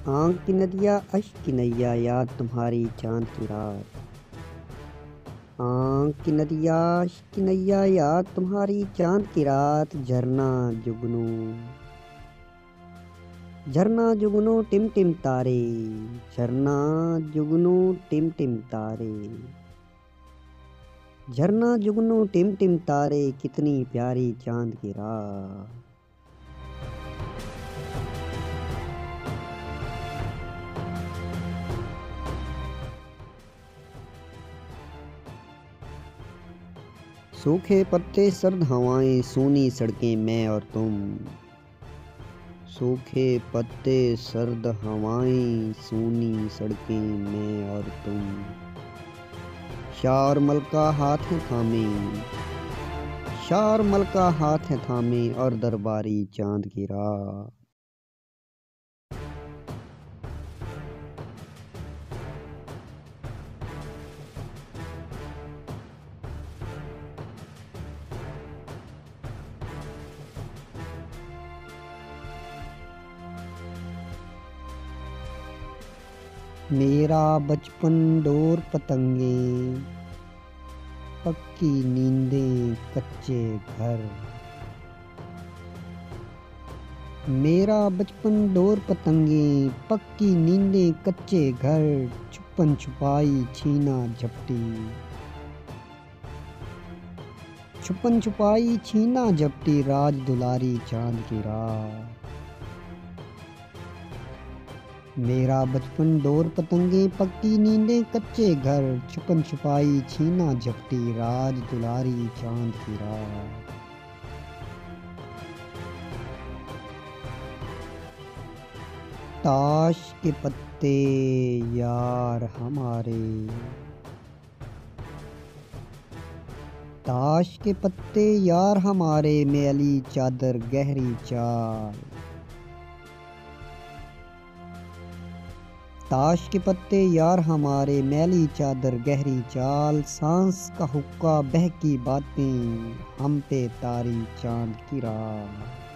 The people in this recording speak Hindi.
आँख की नदिया अश्क की नैया याद तुम्हारी चाँद की रात। आँख की नदिया अश्क की नैया याद तुम्हारी चाँद की रात। झरना जुगनू टिम टिम तारे, झरना जुगनू टिम टिम तारे, झरना जुगनू टिम टिम तारे, कितनी प्यारी चाँद की रात। सूखे पत्ते सर्द हवाएं सूनी सड़कें मैं और तुम। सूखे पत्ते सर्द हवाएं सूनी सड़कें मैं और तुम। शाह और मलका हाथ है थामे, शाह और मलका हाथ है थामे और दरबारी चांद की रात। मेरा बचपन डोर पतंगे, पक्की नींदें कच्चे घर। मेरा बचपन डोर पतंगे, पक्की नींदें कच्चे घर। छुपन छुपाई छीना झपटी, छुपन छुपाई छीना झपटी, राज दुलारी चांद की रात। मेरा बचपन डोर पतंगे, पक्की नींदें कच्चे घर। छुपन छुपाई छीना झपटी, राज दुलारी चांद की रात। ताश के पत्ते यार हमारे, ताश के पत्ते यार हमारे, मैली चादर गहरी चाल। ताश के पत्ते यार हमारे, मैली चादर गहरी चाल। सांस का हुक्का बहकी बातें, हम पे तारी चांद की रात।